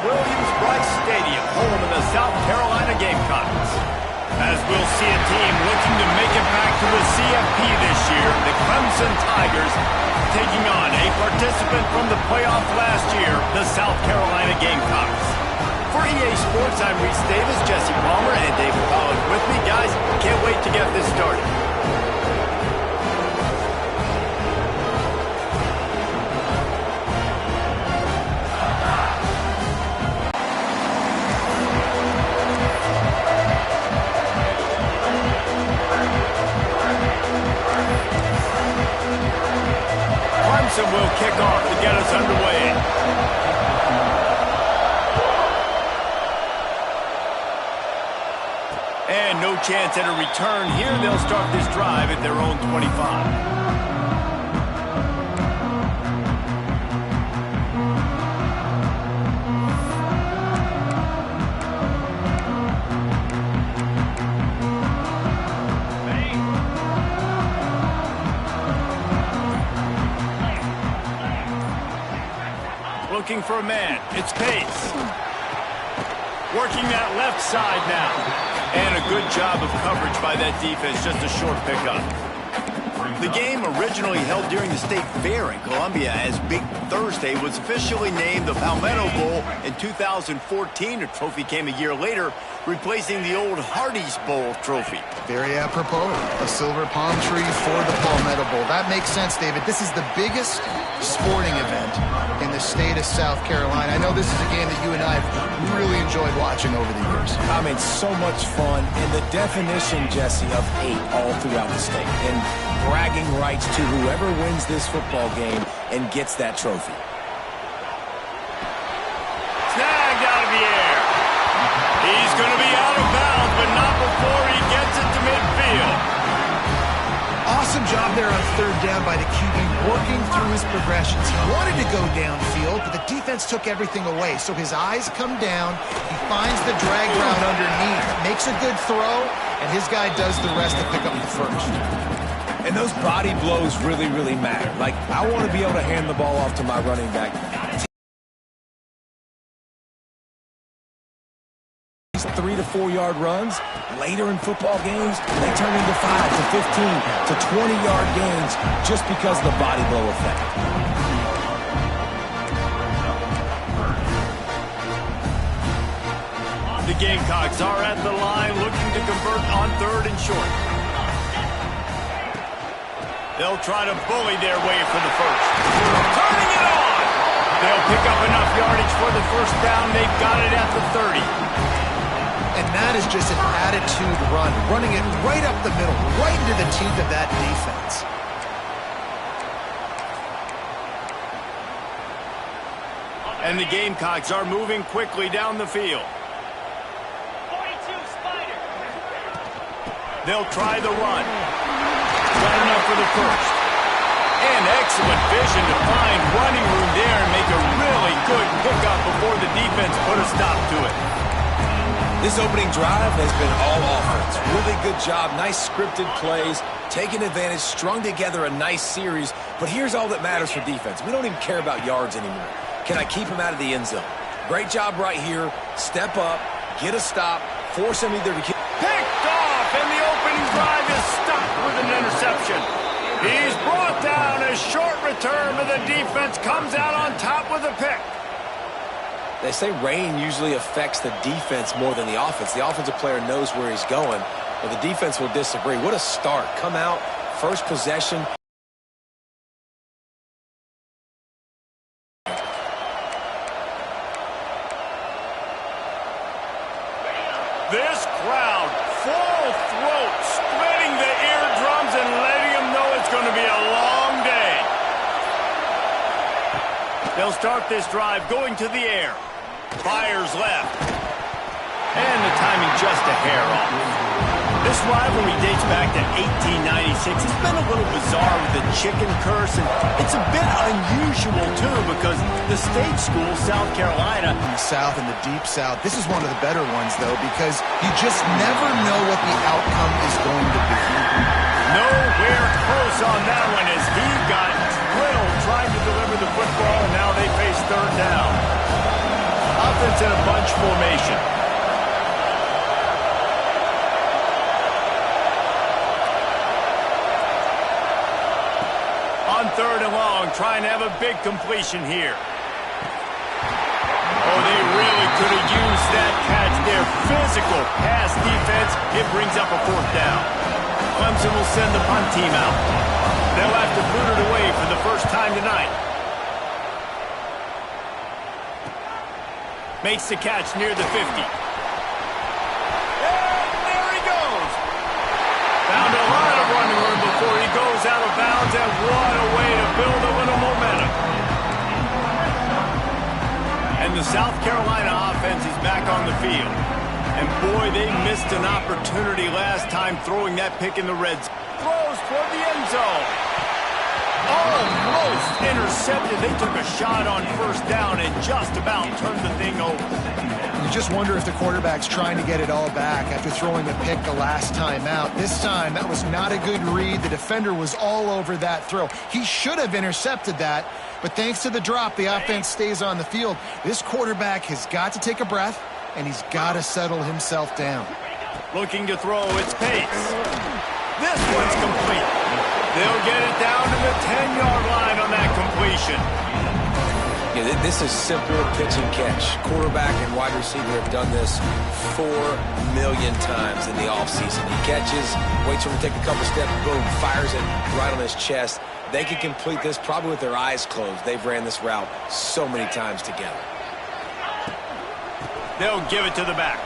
Williams-Brice Stadium, home of the South Carolina Gamecocks. As we'll see a team looking to make it back to the CFP this year, the Clemson Tigers taking on a participant from the playoff last year, the South Carolina Gamecocks. For EA Sports, I'm Reese Davis, Jesse Palmer, and David Collins with me. Guys, can't wait to get this started. Clemson will kick off to get us underway. And no chance at a return here. They'll start this drive at their own 25. Looking for a man. It's Pace. Working that left side now. And a good job of coverage by that defense. Just a short pickup. The game originally held during the State Fair in Columbia as Big Thursday was officially named the Palmetto Bowl in 2014. A trophy came a year later, replacing the old Hardee's Bowl trophy. Very apropos. A silver palm tree for the Palmetto Bowl. That makes sense, David. This is the biggest sporting event in the state of South Carolina. I know this is a game that you and I have really enjoyed watching over the years. I mean, so much fun, and the definition, Jesse, of hate all throughout the state, and bragging rights to whoever wins this football game and gets that trophy. Snagged out of the air. He's going to be out of bounds, but not before he gets it to midfield. Awesome job there on third down by the QB, working through his progressions. He wanted to go downfield, but the defense took everything away. So his eyes come down, he finds the drag route underneath, makes a good throw, and his guy does the rest to pick up the first. And those body blows really, really matter. Like, I want to be able to hand the ball off to my running back. 3 to 4 yard runs later in football games, they turn into 5 to 15 to 20 yard gains just because of the body blow effect. The Gamecocks are at the line looking to convert on third and short. They'll try to bully their way for the first. Turning it on! They'll pick up enough yardage for the first down. They've got it at the 30. And that is just an attitude run, running it right up the middle, right into the teeth of that defense. And the Gamecocks are moving quickly down the field. 42 Spider. They'll try the run. Got enough for the first. And excellent vision to find running room there and make a really good pickup before the defense put a stop to it. This opening drive has been all offense. Really good job, nice scripted plays, taking advantage, strung together a nice series. But here's all that matters for defense. We don't even care about yards anymore. Can I keep him out of the end zone? Great job right here. Step up, get a stop, force him either to keep. Picked off, and the opening drive is stopped with an interception. He's brought down. A short return, but the defense comes out on top with a pick. They say rain usually affects the defense more than the offense. The offensive player knows where he's going, but the defense will disagree. What a start. Come out, first possession. This crowd, full throat, splitting the eardrums and letting them know it's going to be a long day. They'll start this drive going to the air. Fires left. And the timing just a hair off. This rivalry dates back to 1896. It's been a little bizarre with the chicken curse, and it's a bit unusual, too, because the state school, South Carolina. In the South, in the Deep South, this is one of the better ones, though, because you just never know what the outcome is going to be. Nowhere close on that one as he got drilled trying to deliver the football, and now they face third down. A offense in a bunch formation. On 3rd and long, trying to have a big completion here. Oh, they really could have used that catch there. Physical pass defense. It brings up a 4th down. Clemson will send the punt team out. They'll have to boot it away for the first time tonight. Makes the catch near the 50. And there he goes. Found a lot of running room before he goes out of bounds, and what a way to build a little momentum. And the South Carolina offense is back on the field. And boy, they missed an opportunity last time throwing that pick in the red zone. Throws toward the end zone. Almost intercepted. They took a shot on 1st down and just about turned the thing over. You just wonder if the quarterback's trying to get it all back after throwing a pick the last time out. This time, that was not a good read. The defender was all over that throw. He should have intercepted that, but thanks to the drop, the offense stays on the field. This quarterback has got to take a breath, and he's got to settle himself down. Looking to throw, it's Pace. This one's complete. They'll get it down to the 10-yard line on that completion. Yeah, this is simple pitch and catch. Quarterback and wide receiver have done this 4 million times in the offseason. He catches, waits for him to take a couple steps, boom, fires it right on his chest. They can complete this probably with their eyes closed. They've ran this route so many times together. They'll give it to the back.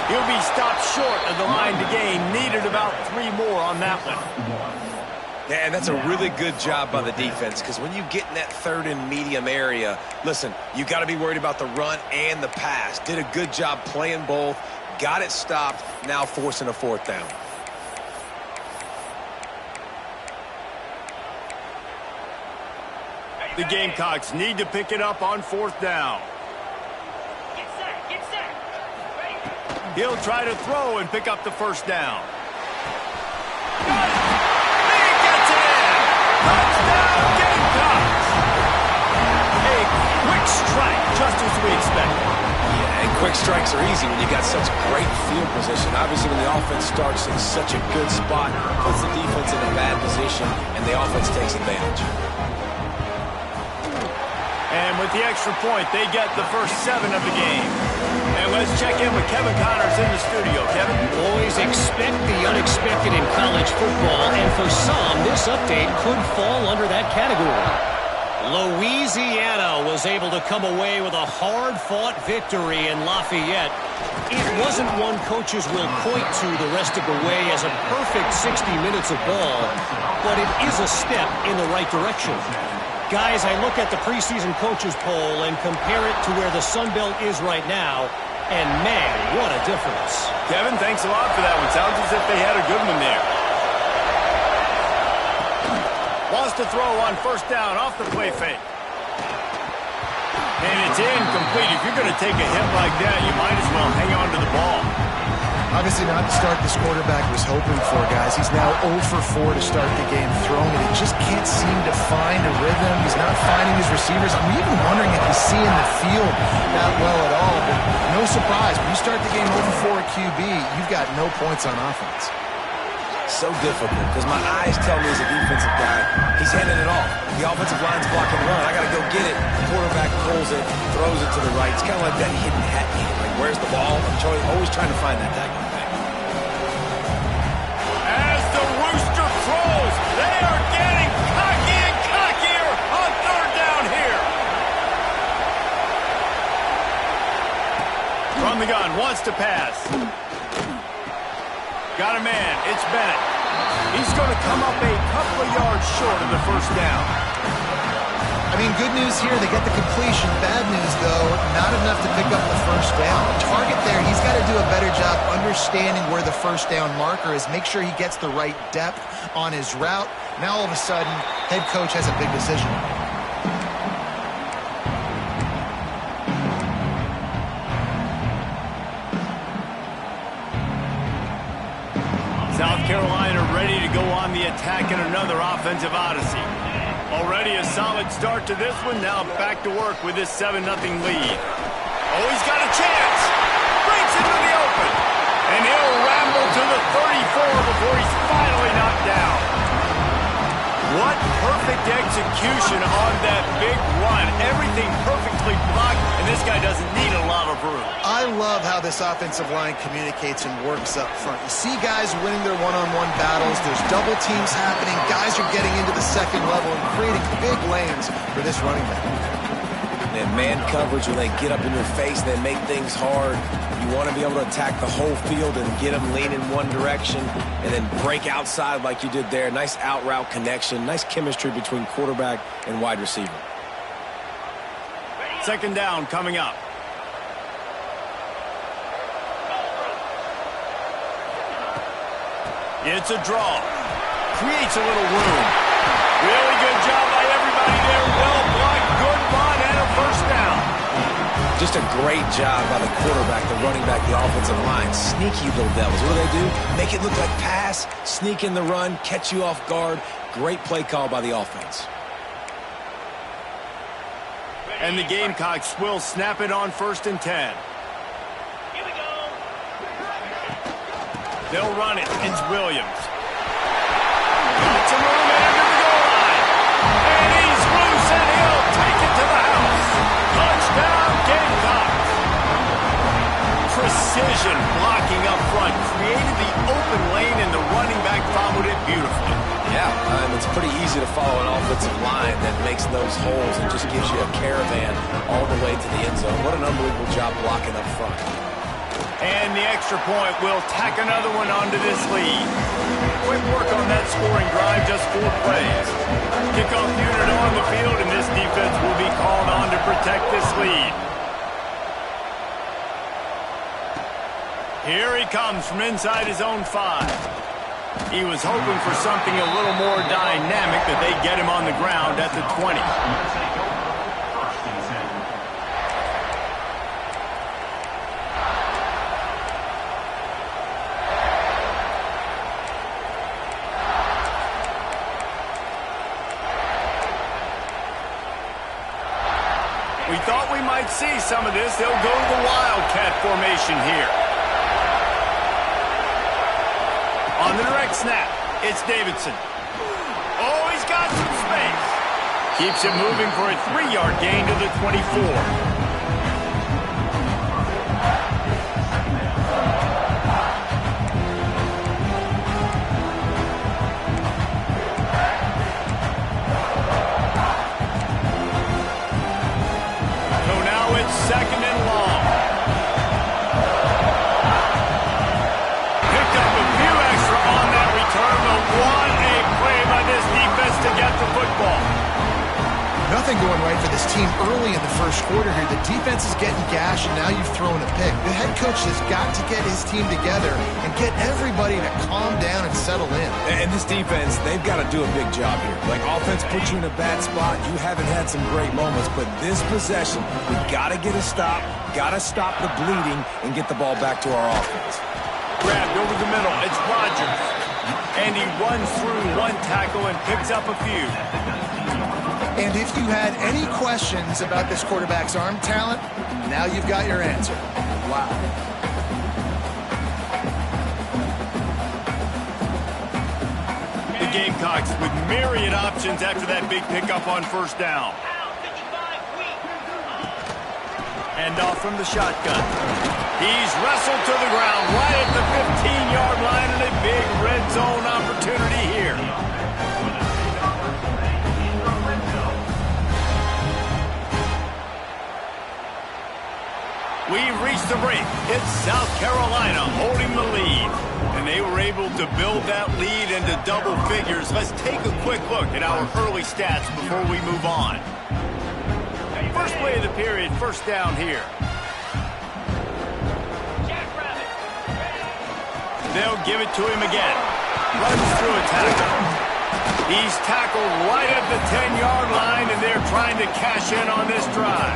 He'll be stopped short of the line to gain. Needed about 3 more on that one. Yeah, and that's a really good job by the defense, because when you get in that 3rd and medium area, listen, you got to be worried about the run and the pass. Did a good job playing both, got it stopped, now forcing a 4th down. The Gamecocks need to pick it up on 4th down. Get set, get set. Ready? He'll try to throw and pick up the 1st down. Touchdown, Gamecocks! A quick strike, just as we expected. Yeah, and quick strikes are easy when you got such great field position. Obviously, when the offense starts in such a good spot, puts the defense in a bad position, and the offense takes advantage. And with the extra point, they get the first 7 of the game. And let's check in with Kevin Connors in the studio. Kevin? Always expect the unexpected in college football, and for some, this update could fall under that category. Louisiana was able to come away with a hard-fought victory in Lafayette. It wasn't one coaches will point to the rest of the way as a perfect 60 minutes of ball, but it is a step in the right direction. Guys, I look at the preseason coaches poll and compare it to where the Sun Belt is right now, and man, what a difference. Kevin, thanks a lot for that one. Sounds as if they had a good one there. Wants to throw on 1st down off the play fake. And it's incomplete. If you're going to take a hit like that, you might as well hang on to the ball. Obviously not the start this quarterback was hoping for, guys. He's now 0 for 4 to start the game throwing it. He just can't seem to find a rhythm. He's not finding his receivers. I'm even wondering if he's seeing the field that well at all. But no surprise, when you start the game 0 for 4 at QB, you've got no points on offense. So difficult, because my eyes tell me as a defensive guy, he's handing it off. The offensive line's blocking run. I got to go get it. Quarterback pulls it, throws it to the right. It's kind of like that hidden hat game. Like, where's the ball? I'm always trying to find that daggone thing. As the Rooster throws, they are getting cocky and cockier on 3rd down here. From the gun, wants to pass. Got a man, it's Bennett. He's going to come up a couple of yards short of the 1st down. I mean, good news here, they get the completion. Bad news, though, not enough to pick up the 1st down. Target there, he's got to do a better job understanding where the 1st down marker is, make sure he gets the right depth on his route. Now, all of a sudden, head coach has a big decision. South Carolina ready to go on the attack in another offensive odyssey. Already a solid start to this one. Now back to work with this 7-0 lead. Oh, he's got a chance. Breaks into the open. And he'll ramble to the 34 before he's finally knocked down. What perfect execution on that big run. Everything perfectly blocked, and this guy doesn't need a lot of room. I love how this offensive line communicates and works up front. You see guys winning their one-on-one battles. There's double teams happening. Guys are getting into the second level and creating big lanes for this running back. And man coverage, when they get up in your face, they make things hard. You want to be able to attack the whole field and get them leaning one direction and then break outside like you did there. Nice out route connection, nice chemistry between quarterback and wide receiver. Second down coming up. It's a draw. Creates a little room. Really good job by everybody there. Well blocked, good run, and a first down. Just a great job by the quarterback, the running back, the offensive line. Sneaky little devils. What do? Make it look like pass, sneak in the run, catch you off guard. Great play call by the offense. And the Gamecocks will snap it on 1st and 10. Here we go. They'll run it. It's Williams. Got some room under the goal line. And he's loose, and he'll take it to the house. Touchdown, Gamecocks. Precision blocking up front. Created the open lane, and the running back followed it beautifully. Yeah, it's pretty easy to follow an offensive line that makes those holes and just gives you a caravan all the way to the end zone. What an unbelievable job blocking up front. And the extra point will tack another one onto this lead. Quick work on that scoring drive, just 4 plays. Kickoff unit on the field, and this defense will be called on to protect this lead. Here he comes from inside his own 5. He was hoping for something a little more dynamic, that they'd get him on the ground at the 20. We thought we might see some of this. They'll go to the Wildcat formation here. On the direct snap, it's Davidson. Oh, he's got some space. Keeps it moving for a 3-yard gain to the 24. Second and long. Picked up a few extra on that return, but what a play by this defense to get the football. Nothing going right for this team early in the first quarter here. The defense is getting gashed, and now you've thrown a pick. The head coach has got to get his team together and get everybody to calm down and settle in. And this defense, they've got to do a big job here. Like, offense puts you in a bad spot. You haven't had some great moments, but this possession, we got to get a stop, got to stop the bleeding, and get the ball back to our offense. Grabbed over the middle. It's Rodgers. And he runs through one tackle and picks up a few. And if you had any questions about this quarterback's arm talent, now you've got your answer. Wow. The Gamecocks with myriad options after that big pickup on first down. Hand off from the shotgun. He's wrestled to the ground right at the 15-yard line, and a big red zone opportunity here. We've reached the break. It's South Carolina holding the lead. And they were able to build that lead into double figures. Let's take a quick look at our early stats before we move on. First play of the period, first down here. They'll give it to him again. Runs through a tackle. He's tackled right at the 10-yard line, and they're trying to cash in on this drive.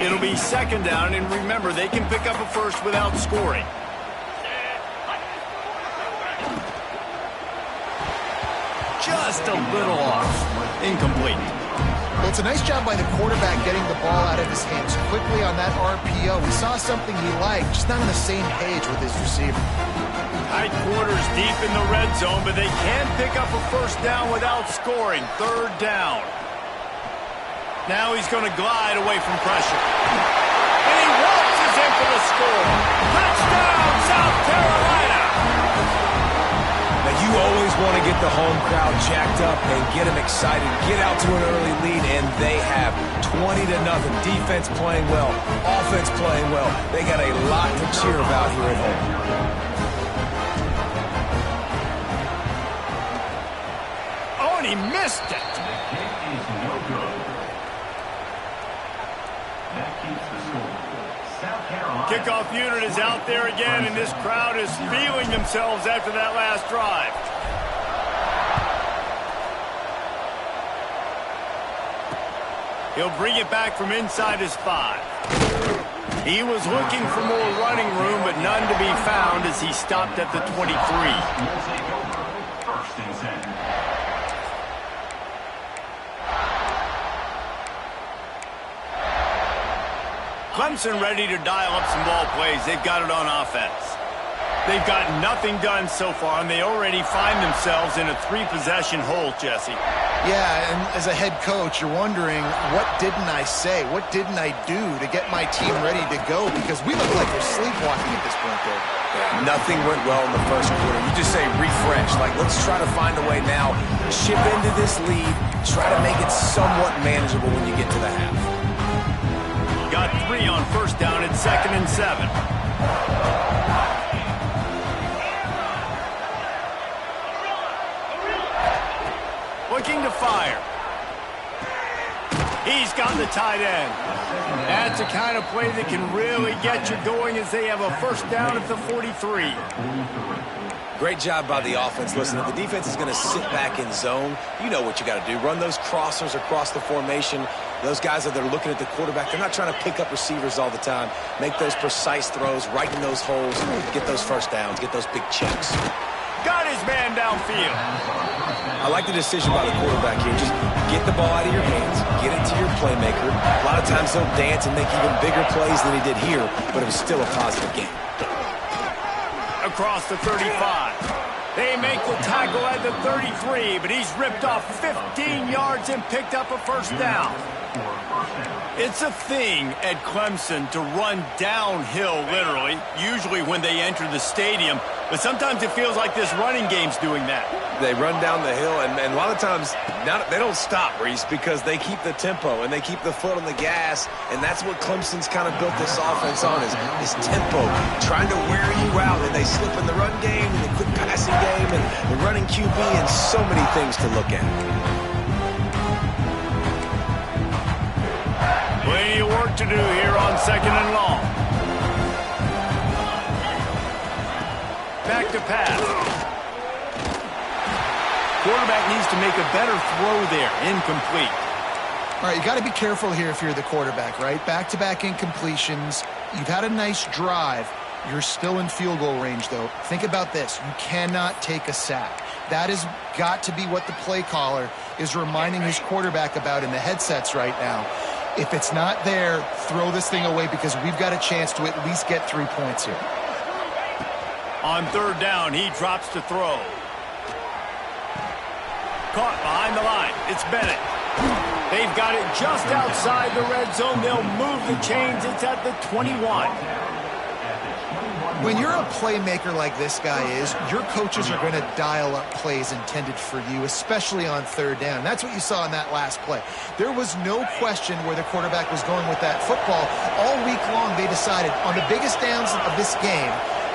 It'll be second down, and remember, they can pick up a first without scoring. just a little off. Incomplete. Well, it's a nice job by the quarterback getting the ball out of his hands quickly on that RPO. We saw something he liked, just not on the same page with his receiver. Tight quarters deep in the red zone, but they can pick up a first down without scoring. Third down. Now he's going to glide away from pressure. And he waltzes in for the score. Touchdown, South Carolina! Now, you always want to get the home crowd jacked up and get them excited, get out to an early lead, and they have 20-0. Defense playing well, offense playing well. They got a lot to cheer about here at home. Oh, and he missed it. Kickoff unit is out there again, and this crowd is feeling themselves after that last drive. He'll bring it back from inside his 5. He was looking for more running room, but none to be found as he stopped at the 23. Clemson ready to dial up some ball plays. They've got it on offense. They've got nothing done so far, and they already find themselves in a 3-possession hole, Jesse. Yeah, and as a head coach, you're wondering, what didn't I say? What didn't I do to get my team ready to go? Because we look like we're sleepwalking at this point, Dave. Yeah, nothing went well in the first quarter. You just say refresh. Like, let's try to find a way now. Chip into this lead. Try to make it somewhat manageable when you get to the half. Got 3 on first down at 2nd and 7. Looking to fire. He's got the tight end. That's the kind of play that can really get you going as they have a first down at the 43. Great job by the offense. Listen, if the defense is going to sit back in zone, you know what you got to do. Run those crossers across the formation. Those guys that are looking at the quarterback, they're not trying to pick up receivers all the time. Make those precise throws, right in those holes, get those first downs, get those big checks. Got his man downfield. I like the decision by the quarterback here. Just get the ball out of your hands, get it to your playmaker. A lot of times he'll dance and make even bigger plays than he did here, but it was still a positive game. Across the 35. They make the tackle at the 33, but he's ripped off 15 yards and picked up a first down. It's a thing at Clemson to run downhill, literally, usually when they enter the stadium, but sometimes it feels like this running game's doing that. They run down the hill, and a lot of times they don't stop, Reese, because they keep the tempo and they keep the foot on the gas, and that's what Clemson's kind of built this offense on, is tempo, trying to wear you out, and they slip in the run game and the quick passing game and the running QB and so many things to look at. Plenty of work to do here on 2nd and long. Back to pass. Quarterback needs to make a better throw there. Incomplete. All right, you got to be careful here if you're the quarterback, right? Back-to-back incompletions. You've had a nice drive. You're still in field goal range, though. Think about this. You cannot take a sack. That has got to be what the play caller is reminding his quarterback about in the headsets right now. If it's not there, throw this thing away because we've got a chance to at least get 3 points here. On 3rd down, he drops to throw. Caught behind the line. It's Bennett. They've got it just outside the red zone. They'll move the chains. It's at the 21. When you're a playmaker like this guy is, your coaches are going to dial up plays intended for you, especially on 3rd down. That's what you saw in that last play. There was no question where the quarterback was going with that football. All week long, they decided on the biggest downs of this game,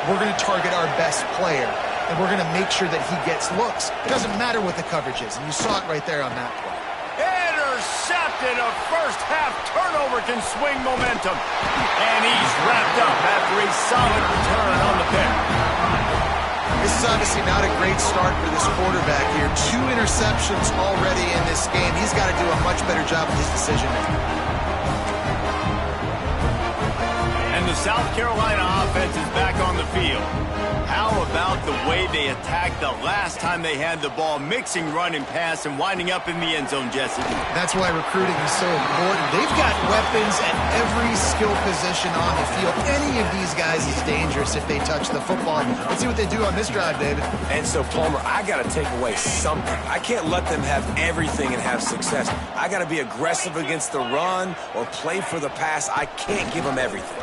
we're going to target our best player, and we're going to make sure that he gets looks. It doesn't matter what the coverage is, and you saw it right there on that play. Intercepted. A first-half turnover can swing momentum. And he's wrapped up after a solid return on the pick. This is obviously not a great start for this quarterback here. 2 interceptions already in this game. He's got to do a much better job with his decision-making. And the South Carolina offense is back on the field. How about the way they attacked the last time they had the ball, mixing run and pass and winding up in the end zone, Jesse? That's why recruiting is so important. They've got weapons at every skill position on the field. Any of these guys is dangerous if they touch the football. Let's see what they do on this drive, David. And so, Palmer, I got to take away something. I can't let them have everything and have success. I got to be aggressive against the run or play for the pass. I can't give them everything.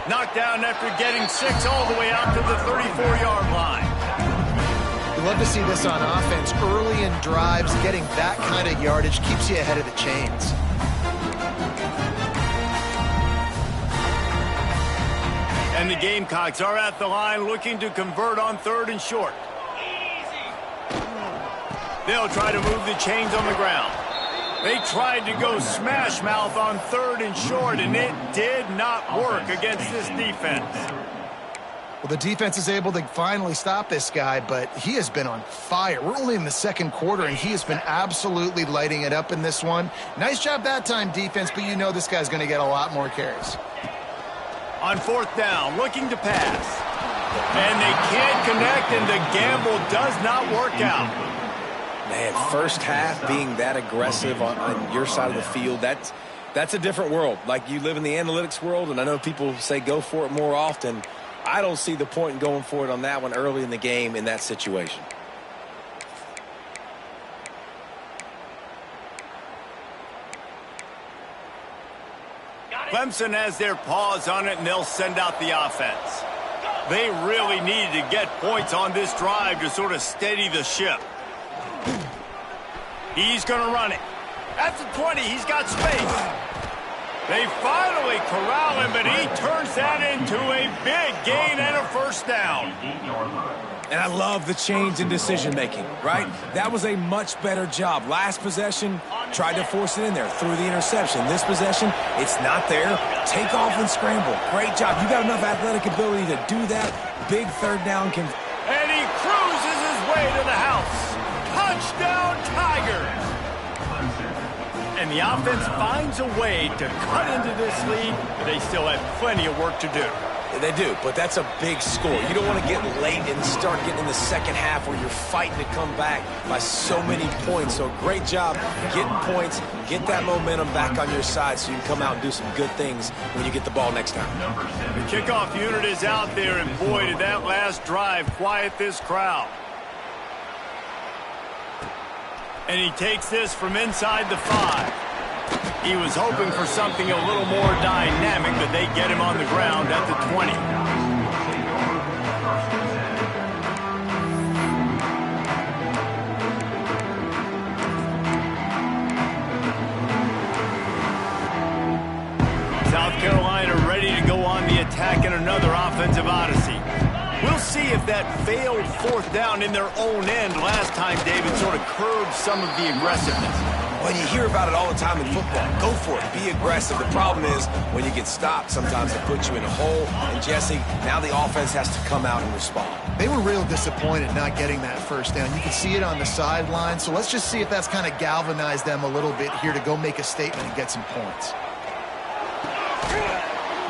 Knocked down after getting 6 all the way out to the 34-yard line. We love to see this on offense. Early in drives, getting that kind of yardage keeps you ahead of the chains. And the Gamecocks are at the line looking to convert on 3rd and short. They'll try to move the chains on the ground. They tried to go smash mouth on 3rd and short, and it did not work against this defense. Well, the defense is able to finally stop this guy, but he has been on fire. We're only in the second quarter, and he has been absolutely lighting it up in this one. Nice job that time, defense, but you know this guy's going to get a lot more carries. On 4th down, looking to pass. And they can't connect, and the gamble does not work out. Man, first half being that aggressive on your side of the field, that's a different world. Like, you live in the analytics world, and I know people say go for it more often. I don't see the point in going for it on that one early in the game in that situation. Clemson has their paws on it, and they'll send out the offense. They really needed to get points on this drive to sort of steady the ship. He's going to run it. At the 20, he's got space. They finally corral him, but he turns that into a big gain and a first down. And I love the change in decision-making, right? That was a much better job. Last possession, tried to force it in there, threw the interception. This possession, it's not there. Take off and scramble. Great job. You got enough athletic ability to do that. Big 3rd down. And he cruises his way to the house. Touchdown, Tigers! And the offense finds a way to cut into this lead, but they still have plenty of work to do. They do, but that's a big score. You don't want to get late and start getting in the second half where you're fighting to come back by so many points. So great job getting points, get that momentum back on your side so you can come out and do some good things when you get the ball next time. The kickoff unit is out there, and boy, did that last drive quiet this crowd. And he takes this from inside the 5. He was hoping for something a little more dynamic, but they get him on the ground at the 20. South Carolina ready to go on the attack in another offensive odyssey. We'll see if that failed 4th down in their own end last time, David, sort of curbed some of the aggressiveness. Well, you hear about it all the time in football. Go for it. Be aggressive. The problem is when you get stopped, sometimes it puts you in a hole. And, Jesse, now the offense has to come out and respond. They were real disappointed not getting that first down. You can see it on the sideline. So let's just see if that's kind of galvanized them a little bit here to go make a statement and get some points.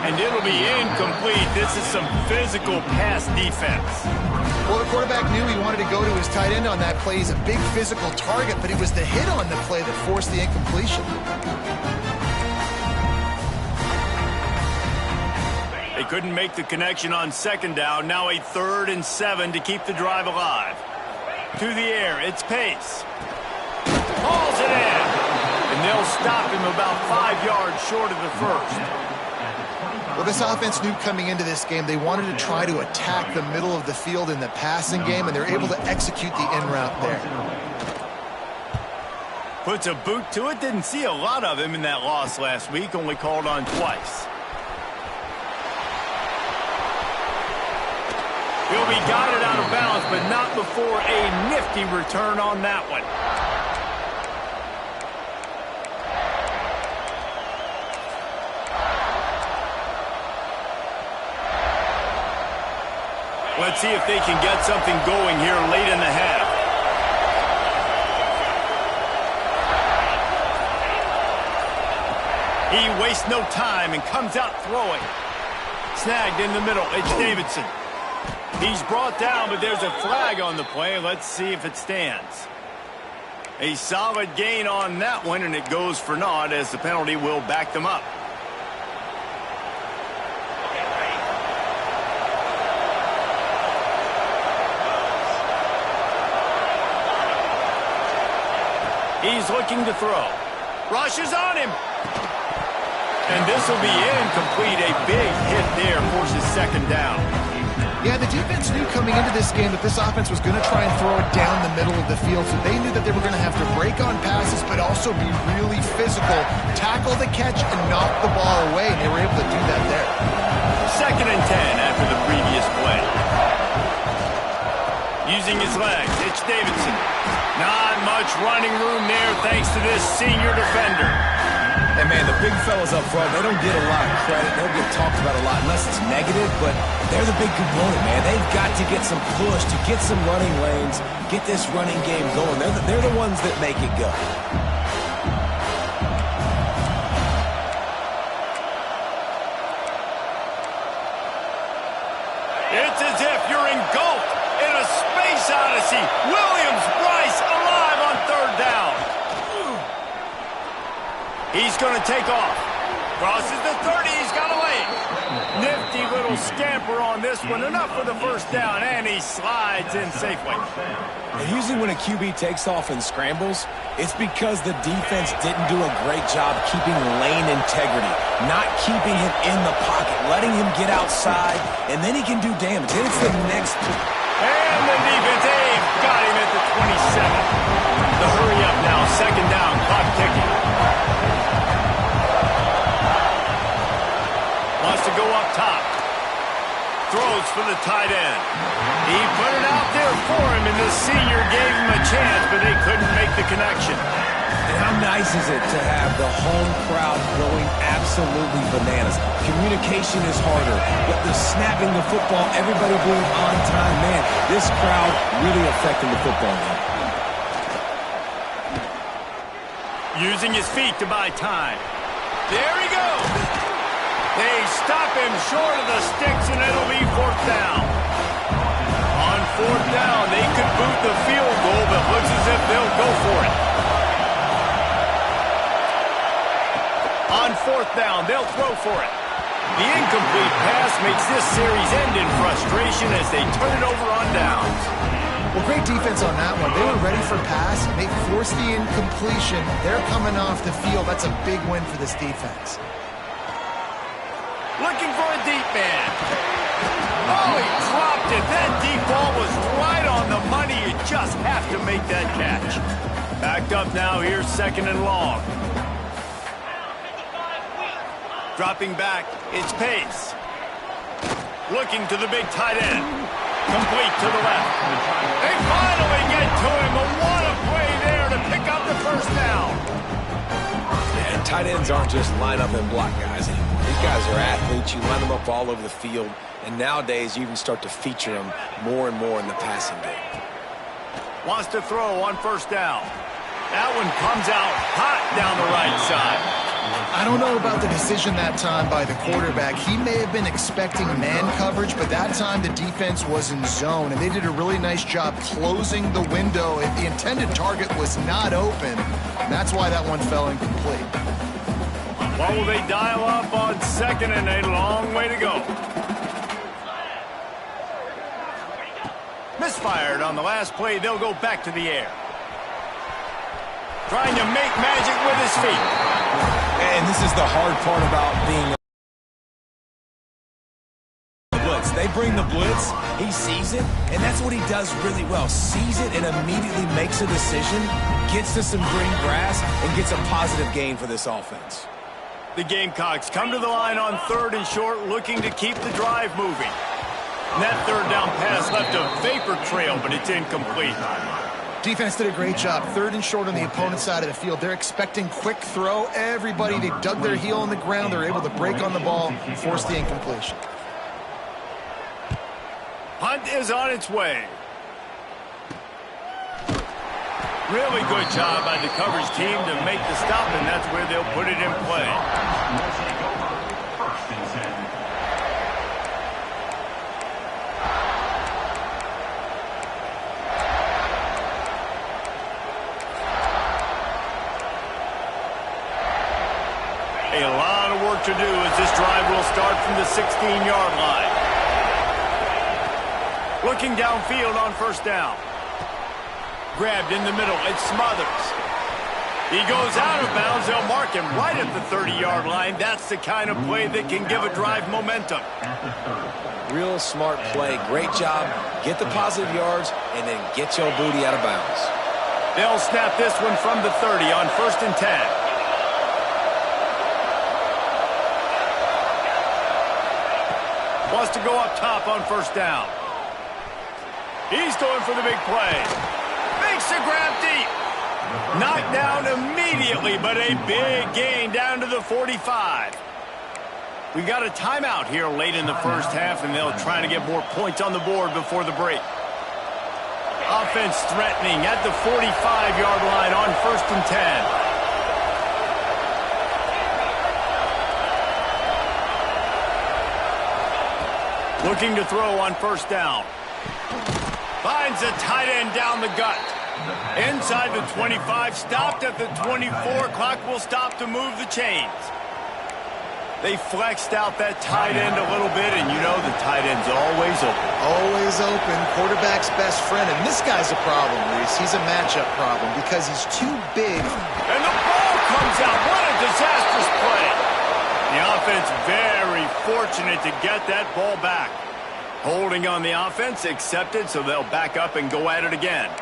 And it'll be incomplete. This is some physical pass defense. Well, the quarterback knew he wanted to go to his tight end on that play. He's a big physical target, but it was the hit on the play that forced the incompletion. They couldn't make the connection on 2nd down. Now a 3rd and 7 to keep the drive alive. To the air, it's Pace. Hauls it in. And they'll stop him about 5 yards short of the first. Well, this offense knew coming into this game they wanted to try to attack the middle of the field in the passing game, and they're able to execute the in route there. Puts a boot to it. Didn't see a lot of him in that loss last week. Only called on twice. He'll be guided out of bounds, but not before a nifty return on that one. Let's see if they can get something going here late in the half. He wastes no time and comes out throwing. Snagged in the middle. It's Davidson. He's brought down, but there's a flag on the play. Let's see if it stands. A solid gain on that one, and it goes for naught as the penalty will back them up. He's looking to throw. Rushes on him. And this will be incomplete. A big hit there forces second down. Yeah, the defense knew coming into this game that this offense was going to try and throw it down the middle of the field, so they knew that they were going to have to break on passes but also be really physical, tackle the catch, and knock the ball away, and they were able to do that there. 2nd and 10 after the previous play. Using his legs, it's Davidson. Not much running room there thanks to this senior defender. And, man, the big fellas up front, they don't get a lot of credit. They don't get talked about a lot unless it's negative, but they're the big component, man. They've got to get some push, to get some running lanes, get this running game going. They're the ones that make it go. It's as if you're engulfed in a space odyssey. Williams-Brice alive on 3rd down. He's going to take off. Crosses the 30. He's got a lane. Nifty little scamper on this one. Enough for the 1st down, and he slides in safely. And usually when a QB takes off and scrambles, it's because the defense didn't do a great job keeping lane integrity, not keeping him in the pocket, letting him get outside, and then he can do damage. Then it's the next. And the defense got him at the 27. The hurry up now. 2nd down. Clock ticking. Wants to go up top. Throws for the tight end. He put it out there for him, and the senior gave him a chance, but they couldn't make the connection. And how nice is it to have the home crowd going absolutely bananas? Communication is harder, but the snapping the football, everybody being on time, man, this crowd really affecting the football game. Using his feet to buy time. There he goes. They stop him short of the sticks, and it'll be 4th down. On 4th down, they could boot the field goal, but looks as if they'll go for it. On 4th down, they'll throw for it. The incomplete pass makes this series end in frustration as they turn it over on downs. Well, great defense on that one. They were ready for pass, and they forced the incompletion. They're coming off the field. That's a big win for this defense. Looking for a deep man. Oh, he dropped it. That deep ball was right on the money. You just have to make that catch. Backed up now. Here's 2nd and long. Dropping back. It's Pace. Looking to the big tight end. Complete to the left. They finally get to him. A what a play there to pick up the 1st down. And tight ends aren't just line up and block guys anymore. These guys are athletes. You line them up all over the field. And nowadays, you even start to feature them more and more in the passing game. Wants to throw on 1st down. That one comes out hot down the right side. I don't know about the decision that time by the quarterback. He may have been expecting man coverage, but that time the defense was in zone, and they did a really nice job closing the window. If the intended target was not open, that's why that one fell incomplete. What will they dial up on 2nd and a long way to go? Misfired on the last play. They'll go back to the air. Trying to make magic with his feet. And this is the hard part about being a blitz. They bring the blitz, he sees it, and that's what he does really well. Sees it and immediately makes a decision, gets to some green grass, and gets a positive gain for this offense. The Gamecocks come to the line on 3rd and short, looking to keep the drive moving. And that 3rd down pass left a vapor trail, but it's incomplete. Defense did a great job. 3rd and short on the opponent's side of the field. They're expecting quick throw. Everybody, they dug their heel in the ground. They're able to break on the ball, force the incompletion. Hunt is on its way. Really good job by the coverage team to make the stop, and that's where they'll put it in play. to do as this drive will start from the 16-yard line. Looking downfield on first down. Grabbed in the middle. It's Smothers. He goes out of bounds. They'll mark him right at the 30-yard line. That's the kind of play that can give a drive momentum. Real smart play. Great job. Get the positive yards and then get your booty out of bounds. They'll snap this one from the 30 on 1st and 10. Wants to go up top on first down. He's going for the big play. Makes the grab deep. Knocked down immediately, but a big gain down to the 45. We got a timeout here late in the first half, and they'll try to get more points on the board before the break. Offense threatening at the 45-yard line on 1st and 10. Looking to throw on first down. Finds a tight end down the gut. Inside the 25, stopped at the 24. Clock will stop to move the chains. They flexed out that tight end a little bit, and you know the tight end's always open. Always open. Quarterback's best friend. And this guy's a problem, Reese. He's a matchup problem because he's too big. And the ball comes out. What a disastrous play. The offense very fortunate to get that ball back. Holding on the offense, accepted, so they'll back up and go at it again.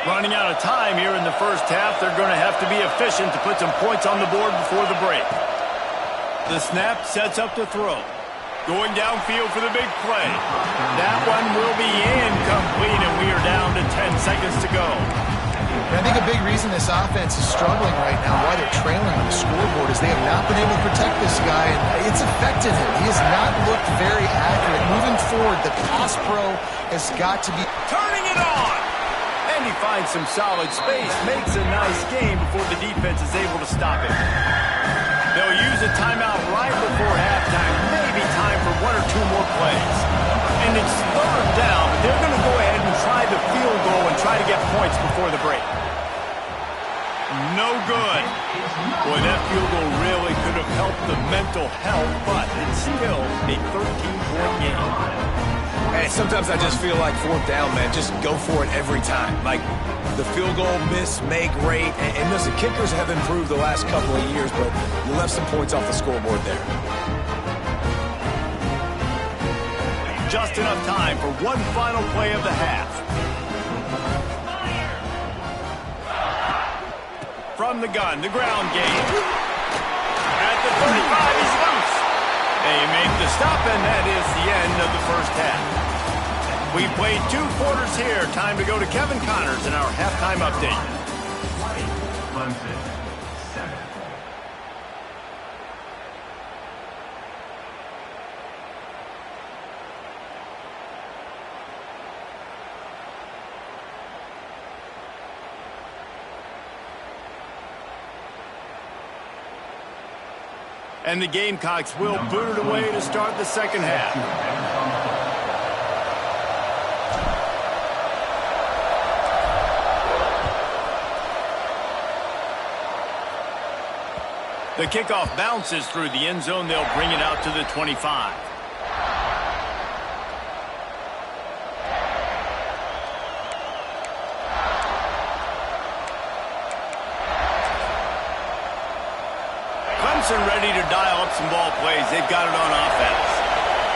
Running out of time here in the first half. They're going to have to be efficient to put some points on the board before the break. The snap sets up to throw. Going downfield for the big play. That one will be incomplete, and we are down to 10 seconds to go. And I think a big reason this offense is struggling right now, why they're trailing on the scoreboard, is they have not been able to protect this guy, and it's affected him. He has not looked very accurate. Moving forward, the pass pro has got to be turning it on. And he finds some solid space, makes a nice game before the defense is able to stop him. They'll use a timeout right before halftime, maybe time for one or two more plays. And it's 3rd down, but they're going to go ahead and try the field goal and try to get points before the break. No good. Boy, that field goal really could have helped the mental health, but it's still a 13-point game. Hey, sometimes I just feel like 4th down, man. Just go for it every time. Like the field goal miss, make rate. And listen, kickers have improved the last couple of years, but you left some points off the scoreboard there. Just enough time for one final play of the half. From the gun, the ground game. At the 35, he's loose. They make the stop, and that is the end of the first half. We played 2 quarters here. Time to go to Kevin Connors in our halftime update. Clemson, 7. And the Gamecocks will boot it away to start the second half. The kickoff bounces through the end zone. They'll bring it out to the 25. Clemson ready to dial up some ball plays. They've got it on offense.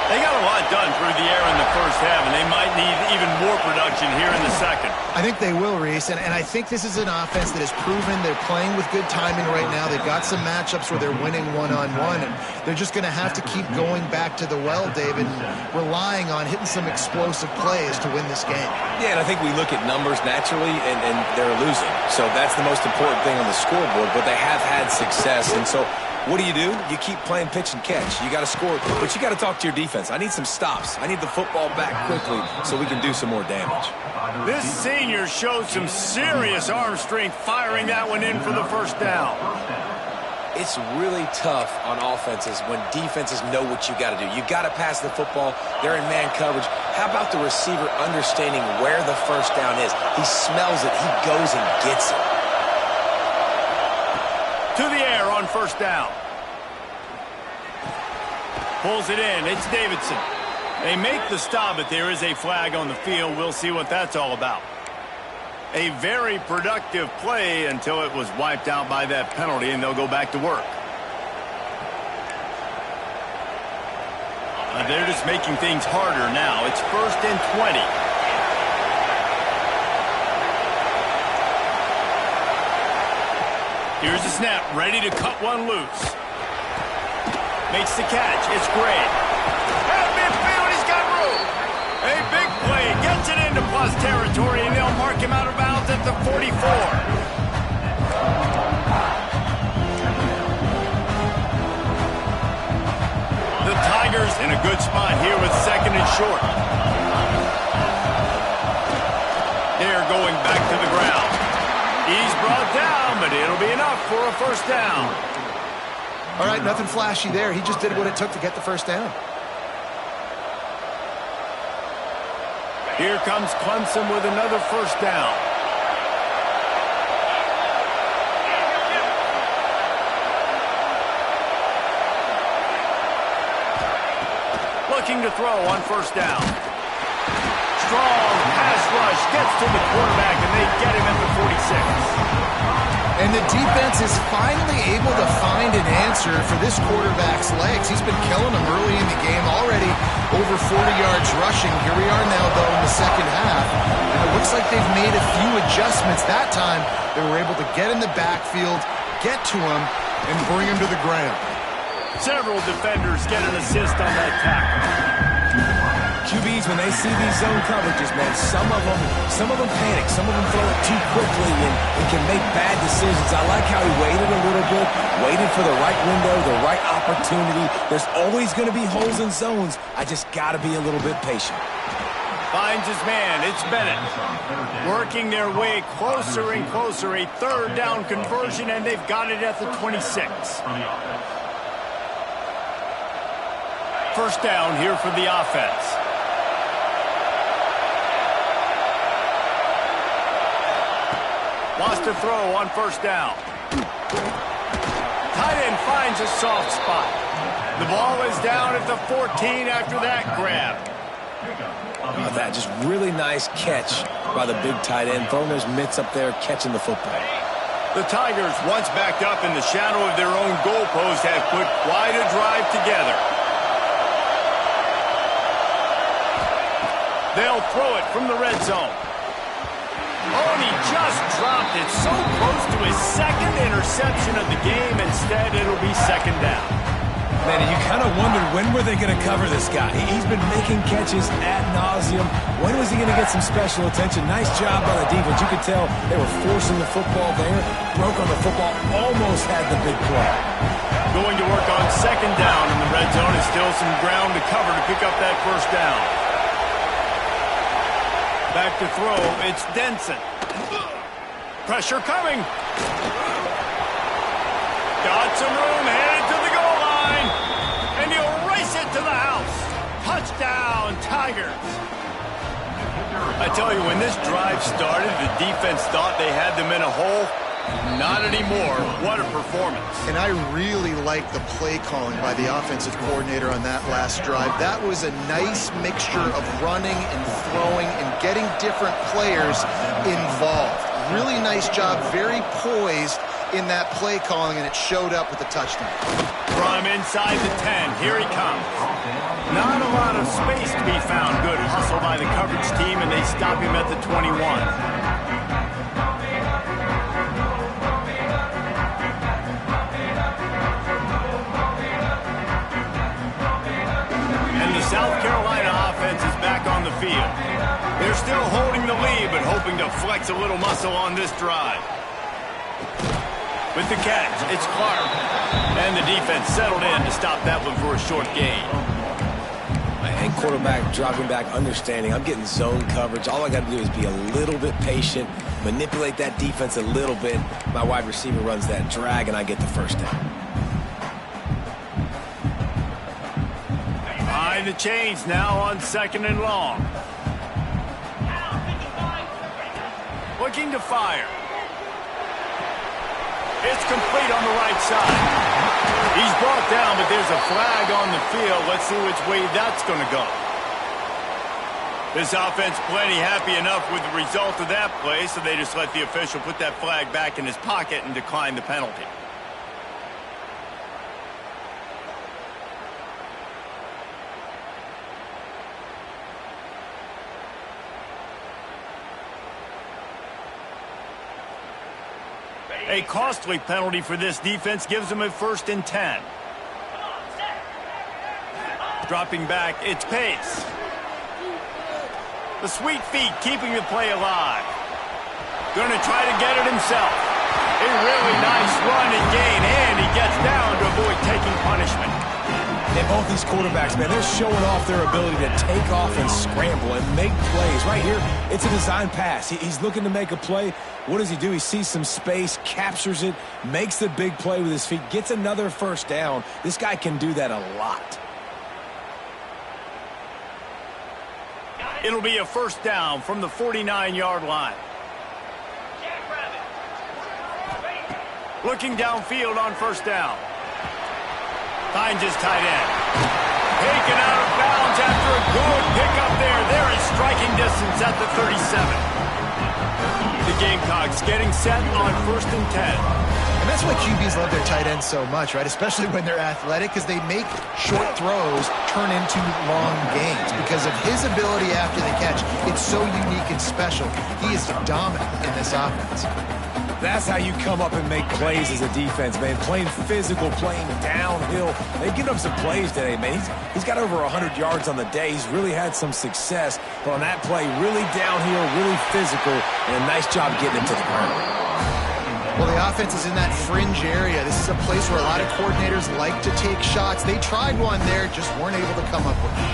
They got a lot done through the air in the first half, and they might need even more production here in the second. I think they will, Reese, and I think this is an offense that has proven they're playing with good timing right now. They've got some matchups where they're winning one-on-one, and they're just going to have to keep going back to the well, David, and relying on hitting some explosive plays to win this game. Yeah, and I think we look at numbers naturally, and they're losing. So that's the most important thing on the scoreboard, but they have had success, and so what do? You keep playing pitch and catch. You got to score, but you got to talk to your defense. I need some stops. I need the football back quickly so we can do some more damage. This senior shows some serious arm strength firing that one in for the first down. It's really tough on offenses when defenses know what you got to do. You got to pass the football. They're in man coverage. How about the receiver understanding where the first down is? He smells it. He goes and gets it. To the air on first down. Pulls it in. It's Davidson. They make the stop, but there is a flag on the field. We'll see what that's all about. A very productive play until it was wiped out by that penalty, and they'll go back to work. They're just making things harder now. It's 1st and 20. Here's the snap, ready to cut one loose. Makes the catch. It's great. At midfield, he's got room. A big play. Gets it into plus territory, and they'll mark him out of bounds at the 44. The Tigers in a good spot here with 2nd and short. They're going back to the ground. He's brought down, but it'll be enough for a first down. All right, nothing flashy there. He just did what it took to get the first down. Here comes Clemson with another first down. Looking to throw on first down. Strong pass rush gets to the quarterback, and they get him at the 46. And the defense is finally able to find an answer for this quarterback's legs. He's been killing them early in the game, already over 40 yards rushing. Here we are now, though, in the second half. And it looks like they've made a few adjustments. That time, they were able to get in the backfield, get to him, and bring him to the ground. Several defenders get an assist on that tackle. QBs, when they see these zone coverages, man, some of them panic. Some of them throw it too quickly and can make bad decisions. I like how he waited a little bit, waited for the right window, the right opportunity. There's always going to be holes in zones. I just got to be a little bit patient. Finds his man. It's Bennett. Working their way closer and closer. A 3rd down conversion, and they've got it at the 26. First down here for the offense. Wants to throw on first down. Tight end finds a soft spot. The ball is down at the 14 after that grab. How about that? Just really nice catch by the big tight end, throwing those mitts up there, catching the football. The Tigers, once backed up in the shadow of their own goalpost, have put quite a drive together. They'll throw it from the red zone. Oh, and he just dropped it so close to his 2nd interception of the game. Instead, it'll be 2nd down. Man, you kind of wondered when were they going to cover this guy. He's been making catches ad nauseum. When was he going to get some special attention? Nice job by the defense. You could tell they were forcing the football there. Broke on the football, almost had the big play. Going to work on 2nd down in the red zone, and still some ground to cover to pick up that first down. Back to throw, it's Denson. Pressure coming. Got some room, headed to the goal line. And he'll race it to the house. Touchdown, Tigers. I tell you, when this drive started, the defense thought they had them in a hole. Not anymore. What a performance. And I really like the play calling by the offensive coordinator on that last drive. That was a nice mixture of running and throwing and getting different players involved. Really nice job, very poised in that play calling, and it showed up with a touchdown. From inside the 10, here he comes. Not a lot of space to be found. Good hustle by the coverage team, and they stop him at the 21. South Carolina offense is back on the field. They're still holding the lead, but hoping to flex a little muscle on this drive. With the catch, it's Clark. And the defense settled in to stop that one for a short gain. And quarterback dropping back, understanding I'm getting zone coverage. All I got to do is be a little bit patient, manipulate that defense a little bit. My wide receiver runs that drag, and I get the first down. Behind the chains now on 2nd and long. Looking to fire. It's complete on the right side. He's brought down, but there's a flag on the field. Let's see which way that's going to go. This offense plenty happy enough with the result of that play, so they just let the official put that flag back in his pocket and decline the penalty. A costly penalty for this defense gives them a 1st and 10. Dropping back, it's Pace. The sweet feet keeping the play alive. Going to try to get it himself. A really nice run and gain, and he gets down to avoid taking punishment. And both these quarterbacks, man, they're showing off their ability to take off and scramble and make plays. Right here, it's a design pass. He's looking to make a play. What does he do? He sees some space, captures it, makes the big play with his feet, gets another 1st down. This guy can do that a lot. It'll be a 1st down from the 49-yard line. Looking downfield on 1st down. Finds his tight end. Taken out of bounds after a good pickup there. They're in striking distance at the 37. The Gamecocks getting set on 1st and 10. And that's why QBs love their tight ends so much, right? Especially when they're athletic, because they make short throws turn into long gains. Because of his ability after the catch, it's so unique and special. He is dominant in this offense. That's how you come up and make plays as a defense, man. Playing physical, playing downhill. They've given up some plays today, man. He's got over 100 yards on the day. He's really had some success. But on that play, really downhill, really physical, and a nice job getting it to the ground. Well, the offense is in that fringe area. This is a place where a lot of coordinators like to take shots. They tried one there, just weren't able to come up with it.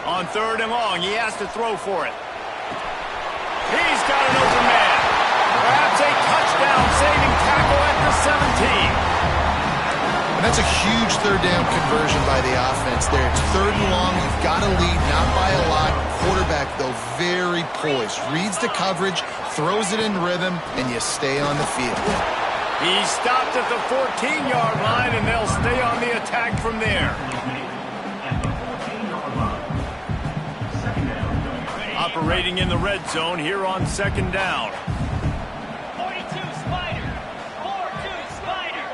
On 3rd and long, he has to throw for it. He's got an open man. Perhaps a touchdown saving tackle at the 17. And that's a huge 3rd down conversion by the offense there. It's 3rd and long. You've got to lead, not by a lot. Quarterback, though, very poised. Reads the coverage, throws it in rhythm, and you stay on the field. He stopped at the 14-yard line, and they'll stay on the attack from there. Operating in the red zone here on 2nd down. 42 Spider. 4-2 Spider.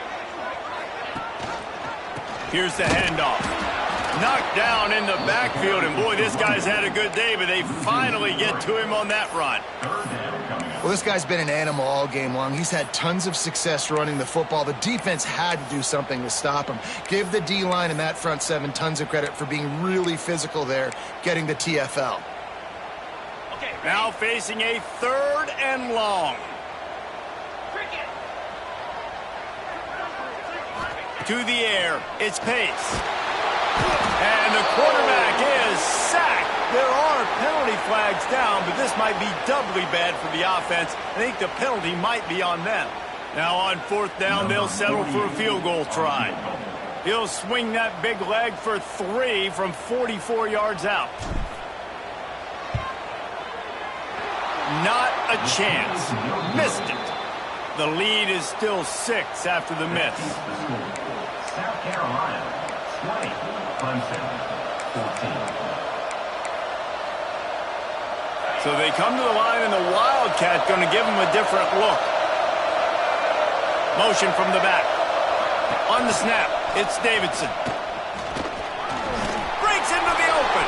Here's the handoff. Knocked down in the backfield, and boy, this guy's had a good day, but they finally get to him on that run. Well, this guy's been an animal all game long. He's had tons of success running the football. The defense had to do something to stop him. Give the D-line and that front 7 tons of credit for being really physical there, getting the TFL. Now facing a 3rd and long. To the air, it's Pace. And the quarterback is sacked. There are penalty flags down, but this might be doubly bad for the offense. I think the penalty might be on them. Now on 4th down, they'll settle for a field goal try. He'll swing that big leg for 3 from 44 yards out. Not a chance. Missed it. The lead is still 6 after the miss. South Carolina, 20, Clemson, 14. So they come to the line, and the Wildcat going to give them a different look. Motion from the back. On the snap, it's Davidson. Breaks into the open.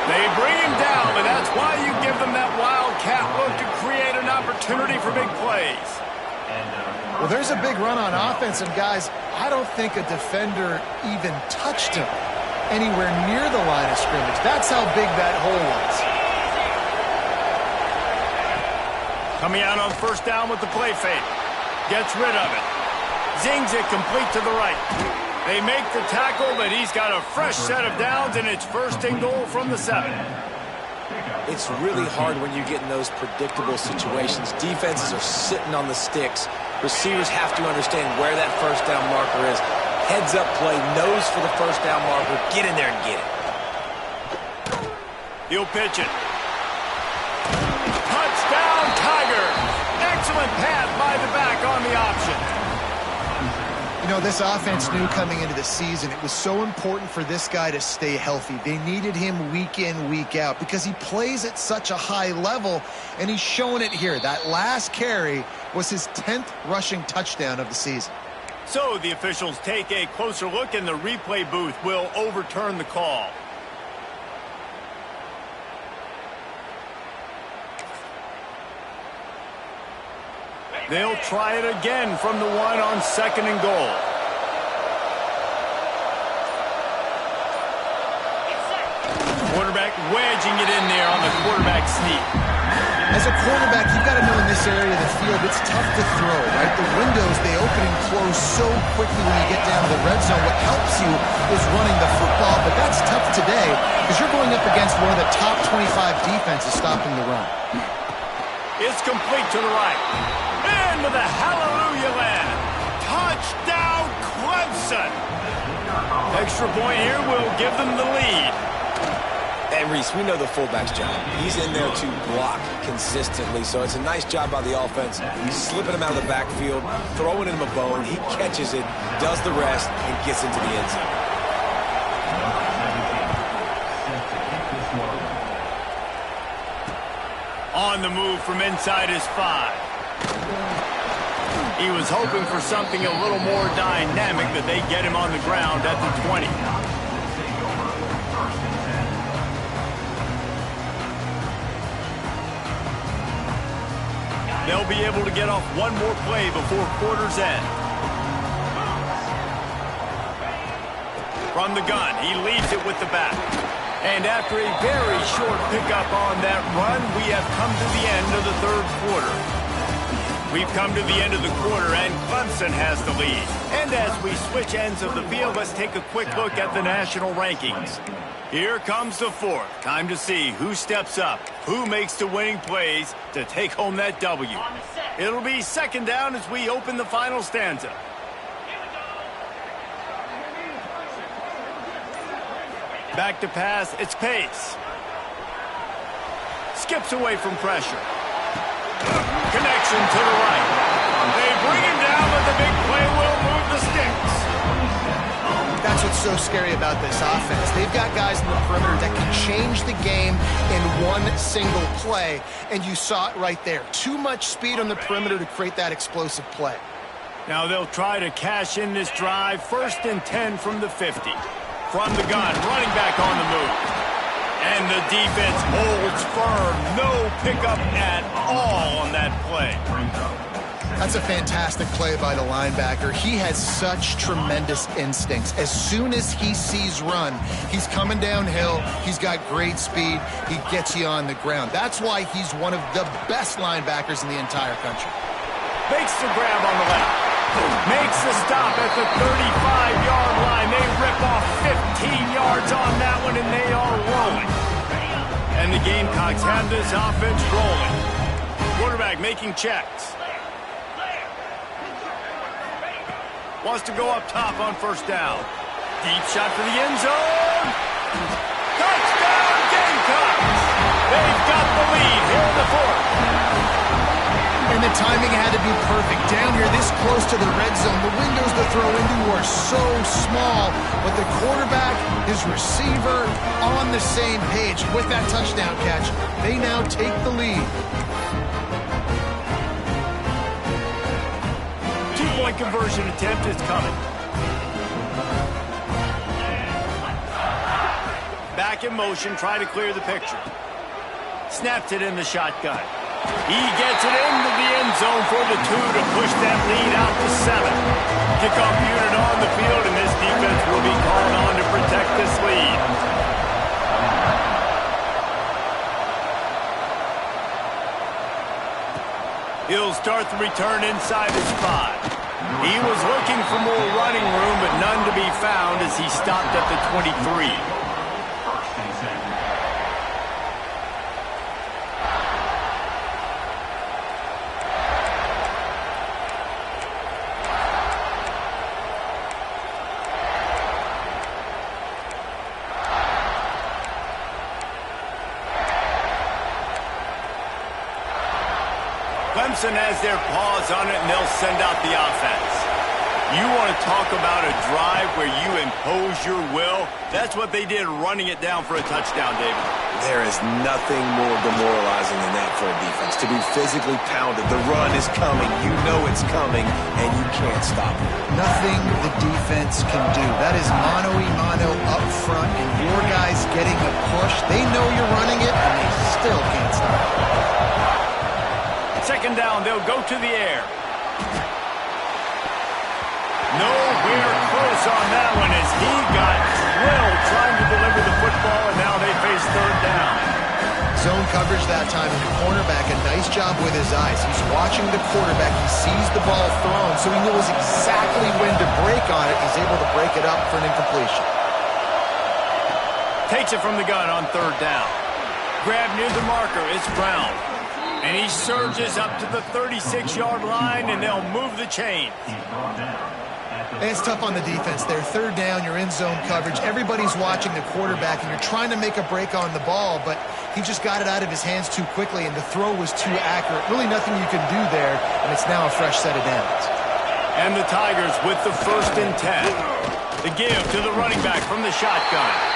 They bring him down, but that's why you give them that Wildcat look to create an opportunity for big plays. Well, there's a big run on offense, and guys, I don't think a defender even touched him anywhere near the line of scrimmage. That's how big that hole was. Coming out on 1st down with the play fake. Gets rid of it. Zings it complete to the right. They make the tackle, but he's got a fresh set of downs, and it's 1st and goal from the 7. It's really hard when you get in those predictable situations. Defenses are sitting on the sticks, Receivers have to understand where that first down marker is. Heads up play, nose for the first down marker. Get in there and get it. He'll pitch it. Touchdown, Tigers! Excellent pass by the back on the option. You know, this offense knew coming into the season it was so important for this guy to stay healthy. They needed him week in, week out because he plays at such a high level, and he's showing it here. That last carry was his 10th rushing touchdown of the season. So the officials take a closer look, and the replay booth will overturn the call. They'll try it again from the one on 2nd and goal. Quarterback wedging it in there on the quarterback sneak. As a quarterback, you've got to know in this area of the field, it's tough to throw, right? The windows, they open and close so quickly when you get down to the red zone. What helps you is running the football, but that's tough today because you're going up against one of the top 25 defenses stopping the run. It's complete to the right. Into the hallelujah land. Touchdown, Clemson. Extra point here will give them the lead. And Reese, we know the fullback's job. He's in there to block consistently, so it's a nice job by the offense. He's slipping him out of the backfield, throwing him a bone. He catches it, does the rest, and gets into the end zone. On the move from inside his 5. He was hoping for something a little more dynamic, but they get him on the ground at the 20. They'll be able to get off one more play before quarter's end. From the gun, he leaves it with the back. And after a very short pickup on that run, we have come to the end of the 3rd quarter. We've come to the end of the quarter, and Clemson has the lead. And as we switch ends of the field, let's take a quick look at the national rankings. Here comes the 4th. Time to see who steps up, who makes the winning plays to take home that W. It'll be 2nd down as we open the final stanza. Back to pass, it's Pace. Skips away from pressure. Connection to the right. They bring him down, but the big play will move the sticks. That's what's so scary about this offense. They've got guys in the perimeter that can change the game in one single play, and you saw it right there. Too much speed on the perimeter to create that explosive play. Now they'll try to cash in this drive. 1st and 10 from the 50. From the gun, running back on the move. And the defense holds firm. No pickup at all on that play. That's a fantastic play by the linebacker. He has such tremendous instincts. As soon as he sees run, he's coming downhill. He's got great speed. He gets you on the ground. That's why he's one of the best linebackers in the entire country. Makes the grab on the left. Makes the stop at the 35-yard line. They rip off 15 yards on that one, and they are rolling. And the Gamecocks have this offense rolling. Quarterback making checks. Wants to go up top on 1st down. Deep shot for the end zone. Touchdown, Gamecocks! They've got the lead here in the 4th. And the timing had to be perfect. Down here, this close to the red zone, the windows to throw into are so small, but the quarterback, his receiver, on the same page. With that touchdown catch, they now take the lead. 2-point conversion attempt is coming. Back in motion, try to clear the picture. Snaps it in the shotgun. He gets it into the end zone for the 2 to push that lead out to 7. Kickoff unit on the field, and this defense will be called on to protect this lead. He'll start the return inside his 5. He was looking for more running room, but none to be found as he stopped at the 23. Clemson has their paws on it, and they'll send out the offense. You want to talk about a drive where you impose your will? That's what they did, running it down for a touchdown, David. There is nothing more demoralizing than that for a defense, to be physically pounded. The run is coming. You know it's coming, and you can't stop it. Nothing the defense can do. That is mano-a-mano up front, and your guys getting a push. They know you're running it, and they still can't stop it. Second down, they'll go to the air. Nowhere close on that one as he got drilled trying to deliver the football, and now they face third down. Zone coverage that time, and the cornerback, a nice job with his eyes. He's watching the quarterback. He sees the ball thrown, so he knows exactly when to break on it. He's able to break it up for an incompletion. Takes it from the gun on third down. Grab near the marker, it's Brown. And he surges up to the 36-yard line, and they'll move the chain. And it's tough on the defense there. Third down, you're in zone coverage. Everybody's watching the quarterback, and you're trying to make a break on the ball, but he just got it out of his hands too quickly, and the throw was too accurate. Really nothing you can do there, and it's now a fresh set of downs. And the Tigers with the 1st and 10. The give to the running back from the shotgun.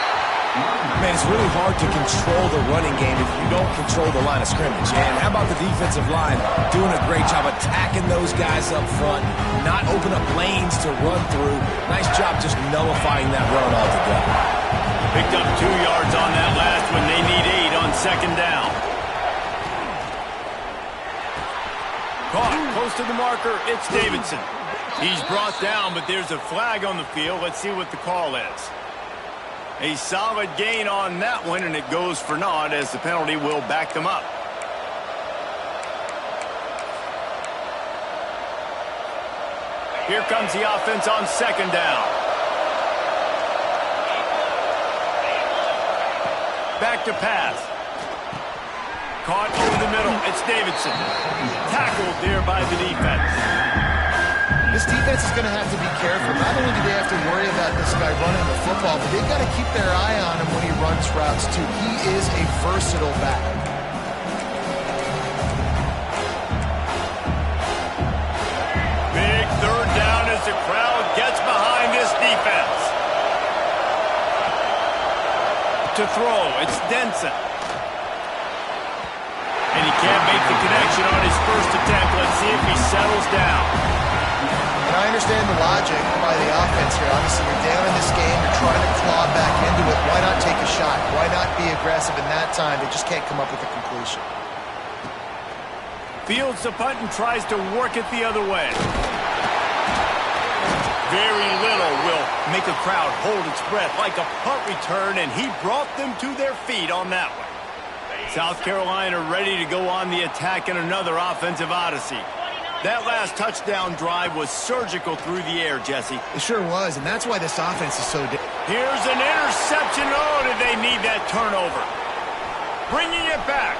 Man, it's really hard to control the running game if you don't control the line of scrimmage. And how about the defensive line doing a great job attacking those guys up front, not open up lanes to run through. Nice job just nullifying that run altogether. Picked up 2 yards on that last one. They need 8 on second down. Caught close to the marker. It's Davidson. He's brought down, but there's a flag on the field. Let's see what the call is. A solid gain on that one, and it goes for naught as the penalty will back them up. Here comes the offense on second down. Back to pass. Caught over the middle. It's Davidson. Tackled there by the defense. This defense is going to have to be careful. Not only do they have to worry about this guy running the football, but they've got to keep their eye on him when he runs routes, too. He is a versatile back. Big third down as the crowd gets behind this defense. To throw, it's Denson. And he can't make the connection on his first attempt. Let's see if he settles down. And I understand the logic by the offense here. Obviously, you're down in this game. You're trying to claw back into it. Why not take a shot? Why not be aggressive in that time? They just can't come up with a completion. Fields the punt and tries to work it the other way. Very little will make a crowd hold its breath like a punt return, and he brought them to their feet on that one. South Carolina ready to go on the attack in another offensive odyssey. That last touchdown drive was surgical through the air, Jesse. It sure was, and that's why this offense is so Here's an interception. Oh, did they need that turnover? Bringing it back.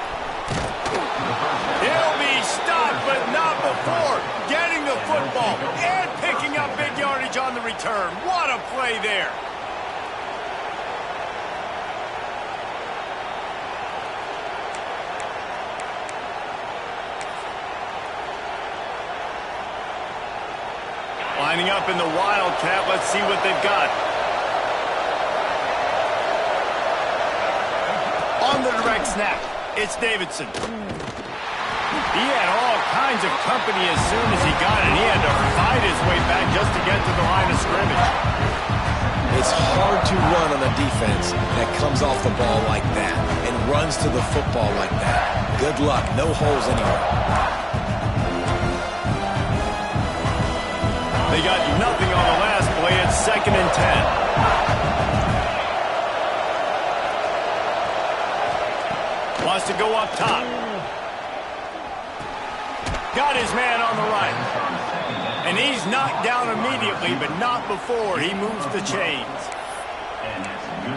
He'll be stopped, but not before getting the football and picking up big yardage on the return. What a play there. Lining up in the Wildcat. Let's see what they've got. On the direct snap, it's Davidson. He had all kinds of company as soon as he got it. He had to fight his way back just to get to the line of scrimmage. It's hard to run on a defense that comes off the ball like that and runs to the football like that. Good luck. No holes anywhere. They got nothing on the last play. It's 2nd and 10. Wants to go up top. Got his man on the right. And he's knocked down immediately, but not before he moves the chains.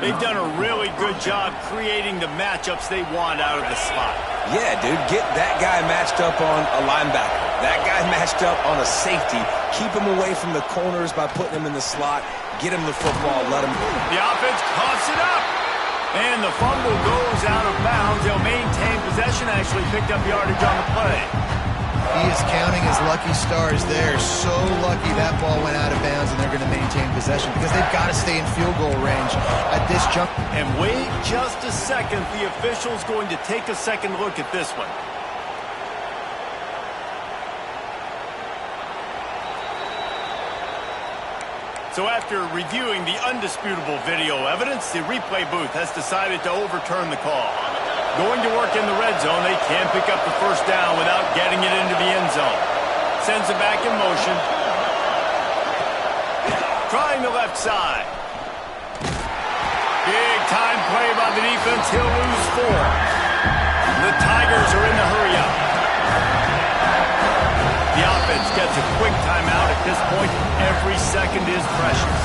They've done a really good job creating the matchups they want out of the slot. Yeah, dude, get that guy matched up on a linebacker. That guy matched up on a safety. Keep him away from the corners by putting him in the slot. Get him the football. Let him go. The offense coughs it up. And the fumble goes out of bounds. They'll maintain possession. Actually picked up yardage on the play. He is counting his lucky stars there. So lucky that ball went out of bounds, and they're going to maintain possession because they've got to stay in field goal range at this jump. And wait just a second. The official's going to take a second look at this one. So after reviewing the undisputable video evidence, the replay booth has decided to overturn the call. Going to work in the red zone, they can't pick up the first down without getting it into the end zone. Sends it back in motion. Trying the left side. Big time play by the defense. He'll lose 4. The Tigers are in the hurry-up. The offense gets a quick timeout at this point. Every second is precious.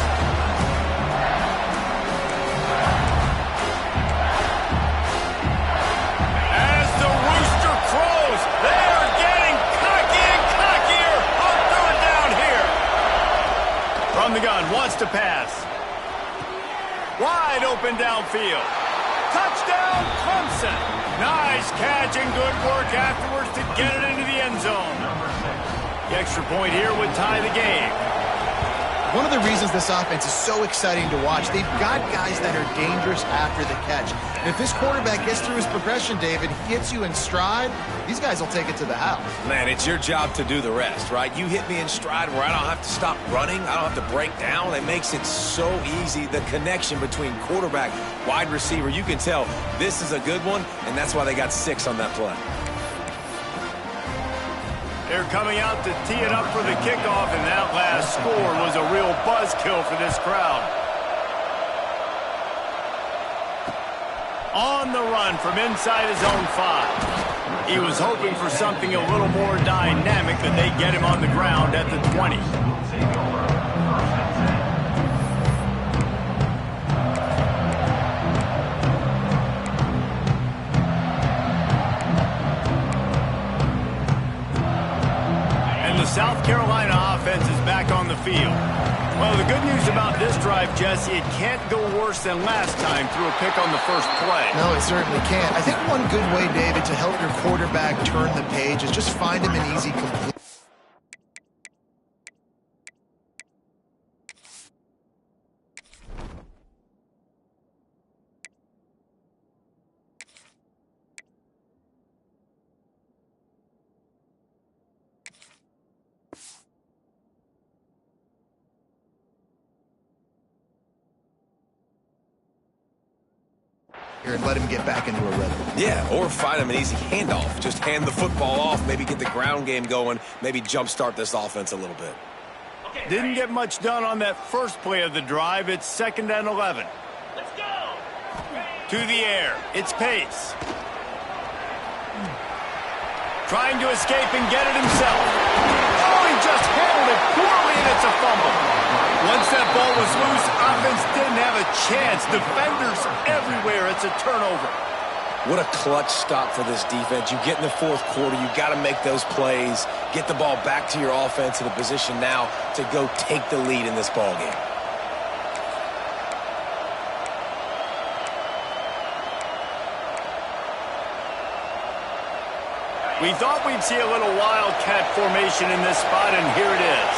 As the rooster crows, they are getting cocky and cockier. I'll throw it down here. From the gun, wants to pass. Wide open downfield. Touchdown, Clemson. Nice catch and good work afterwards to get it into the end zone. The extra point here would tie the game. One of the reasons this offense is so exciting to watch, they've got guys that are dangerous after the catch. And if this quarterback gets through his progression, David, hits you in stride, these guys will take it to the house. Man, it's your job to do the rest, right? You hit me in stride where I don't have to stop running. I don't have to break down. It makes it so easy. The connection between quarterback, wide receiver, you can tell this is a good one, and that's why they got 6 on that play. They're coming out to tee it up for the kickoff, and that last score was a real buzzkill for this crowd. On the run from inside his own 5. He was hoping for something a little more dynamic, but they get him on the ground at the 20. South Carolina offense is back on the field. Well, the good news about this drive, Jesse, it can't go worse than last time through a pick on the first play. No, it certainly can't. I think one good way, David, to help your quarterback turn the page is just find him an easy complete. And let him get back into a rhythm. Yeah, or find him an easy handoff. Just hand the football off, maybe get the ground game going, maybe jumpstart this offense a little bit. Didn't get much done on that first play of the drive. It's 2nd and 11. Let's go. To the air. It's Pace. Trying to escape and get it himself. Oh, he just handled it poorly, and it's a fumble. Once that ball was loose, offense didn't have a chance. Defenders everywhere. It's a turnover. What a clutch stop for this defense. You get in the fourth quarter, you got to make those plays, get the ball back to your offense in a position now to go take the lead in this ball game. We thought we'd see a little wildcat formation in this spot, and here it is.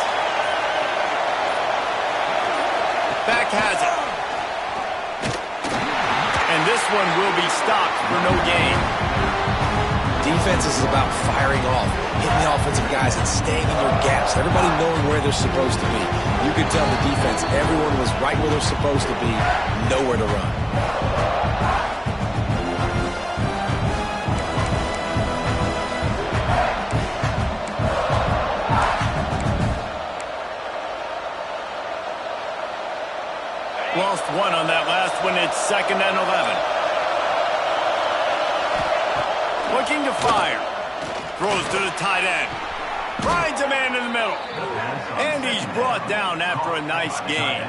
Back has it. And this one will be stopped for no gain. Defense is about firing off, hitting the offensive guys and staying in your gaps. Everybody knowing where they're supposed to be. You could tell the defense, everyone was right where they're supposed to be, nowhere to run. Lost 1 on that last one. It's 2nd and 11. Looking to fire. Throws to the tight end. Finds a man in the middle. And he's brought down after a nice gain.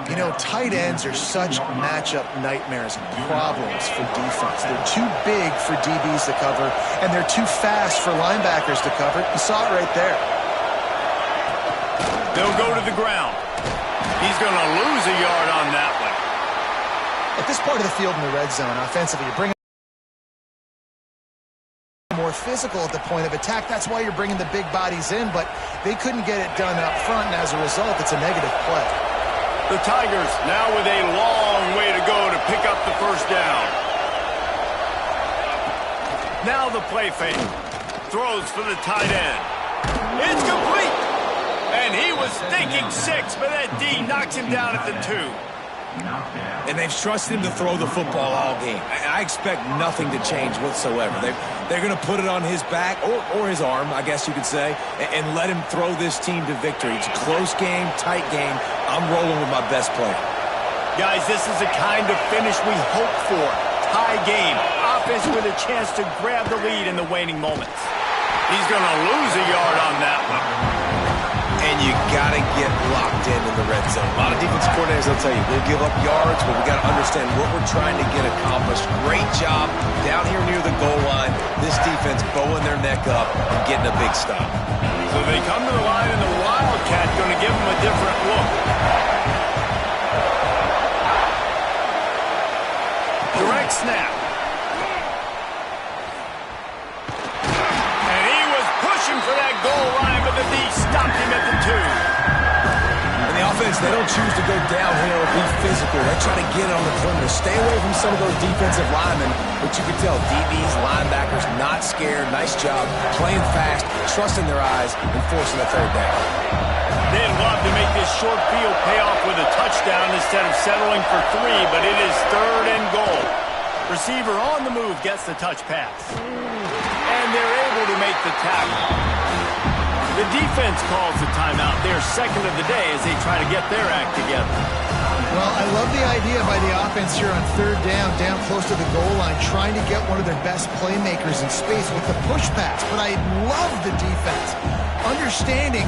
You know, tight ends are such matchup nightmares and problems for defense. They're too big for DBs to cover, and they're too fast for linebackers to cover. You saw it right there. They'll go to the ground. He's going to lose a yard on that one. At this part of the field in the red zone, offensively, you bring more physical at the point of attack. That's why you're bringing the big bodies in, but they couldn't get it done up front, and as a result, it's a negative play. The Tigers now with a long way to go to pick up the first down. Now the play fake. Throws for the tight end. It's complete. And he was thinking 6, but that D knocks him down at the 2. And they've trusted him to throw the football all game. I expect nothing to change whatsoever. They're going to put it on his back, or his arm, I guess you could say, and let him throw this team to victory. It's a close game, tight game. I'm rolling with my best player. Guys, this is the kind of finish we hope for. Tie game. Offense with a chance to grab the lead in the waning moments. He's going to lose a yard on that one. And you got to get locked in the red zone. A lot of defense coordinators will tell you, we'll give up yards, but we got to understand what we're trying to get accomplished. Great job down here near the goal line. This defense bowing their neck up and getting a big stop. So they come to the line, and the Wildcat going to give them a different look. Direct snap. And he was pushing for that goal line, but the D stopped him at the 2. And the offense, they don't choose to go downhill or be physical. They try to get it on the perimeter. Stay away from some of those defensive linemen, but you can tell DBs, linebackers, not scared. Nice job. Playing fast, trusting their eyes, and forcing a third down. They'd love to make this short field pay off with a touchdown instead of settling for 3, but it is 3rd and goal. Receiver on the move gets the touch pass. And they're able to make the tackle. The defense calls the timeout. They're second of the day as they try to get their act together. Well, I love the idea by the offense here on 3rd down close to the goal line, trying to get one of their best playmakers in space with the push pass. But I love the defense. Understanding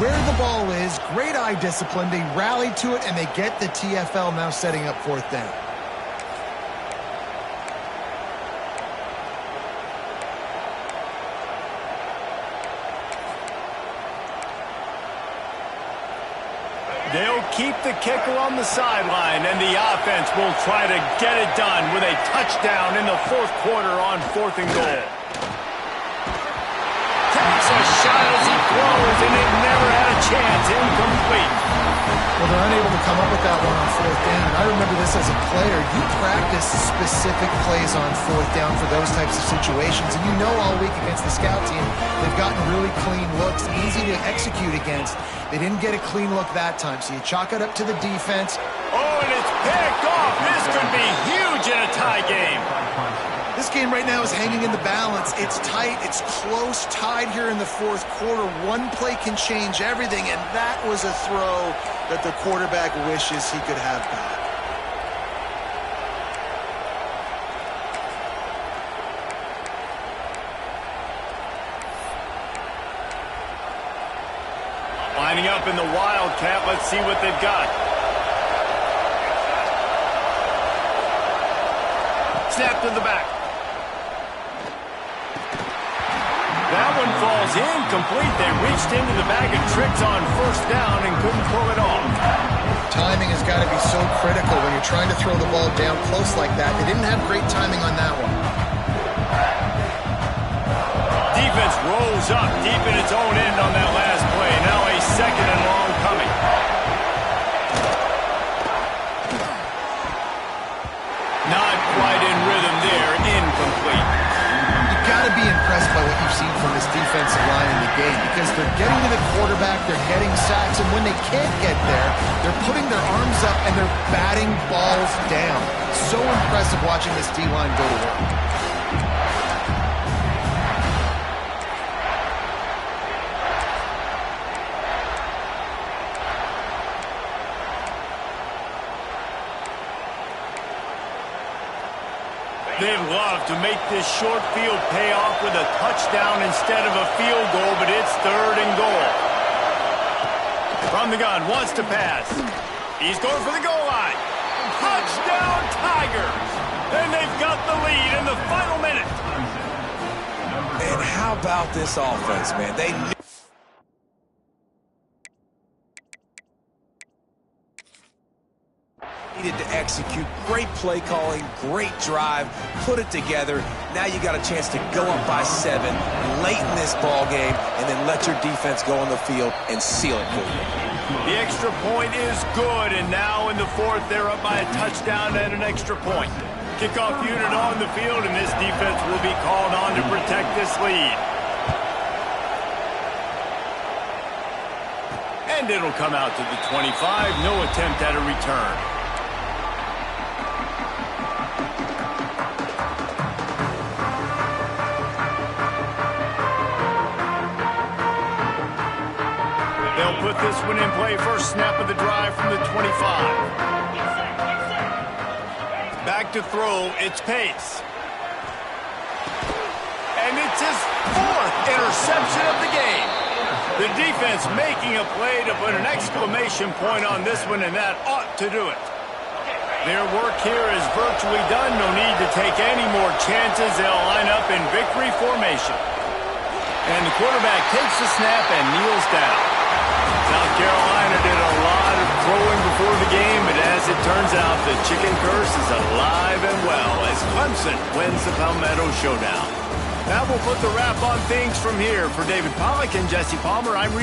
where the ball is, great eye discipline. They rally to it, and they get the TFL now setting up 4th down. They'll keep the kicker on the sideline, and the offense will try to get it done with a touchdown in the 4th quarter on 4th and goal. Takes a shot as he throws, and it never had a chance. Incomplete. Well, they're unable to come up with that one on 4th down. I remember this as a player. You practice specific plays on 4th down for those types of situations, and you know all week against the scout team, they've gotten really clean looks, easy to execute against. They didn't get a clean look that time, so you chalk it up to the defense. Oh, and it's picked off. This could be huge in a tie game. This game right now is hanging in the balance. It's tight. It's close, tied here in the 4th quarter. One play can change everything, and that was a throw that the quarterback wishes he could have back. Lining up in the Wildcat. Let's see what they've got. Snap to the back. That one falls incomplete. They reached into the bag of tricks on 1st down and couldn't pull it off. Timing has got to be so critical when you're trying to throw the ball down close like that. They didn't have great timing on that one. Defense rolls up deep in its own end on that last play. Now a 2nd and long coming. Not quite in rhythm there. Incomplete. You've got to be impressed by what you've seen from this defensive line in the game because they're getting to the quarterback, they're getting sacks, and when they can't get there, they're putting their arms up and they're batting balls down. So impressive watching this D-line go to work. They'd love to make this short field pay off with a touchdown instead of a field goal, but it's 3rd and goal. From the gun, wants to pass. He's going for the goal line. Touchdown, Tigers! And they've got the lead in the final minute. And how about this offense, man? They knew. needed to execute. Great play calling, great drive, put it together. Now you got a chance to go up by 7 late in this ball game and then let your defense go on the field and seal it for you. The extra point is good, and now in the fourth, they're up by a touchdown and an extra point. Kickoff unit on the field, and this defense will be called on to protect this lead. And it'll come out to the 25. No attempt at a return. They'll put this one in play. First snap of the drive from the 25. Back to throw. It's Pace. And it's his 4th interception of the game. The defense making a play to put an exclamation point on this one, and that ought to do it. Their work here is virtually done. No need to take any more chances. They'll line up in victory formation. And the quarterback takes the snap and kneels down. South Carolina did a lot of throwing before the game, but as it turns out, the chicken curse is alive and well as Clemson wins the Palmetto Showdown. That will put the wrap on things from here. For David Pollack and Jesse Palmer, I'm Reese.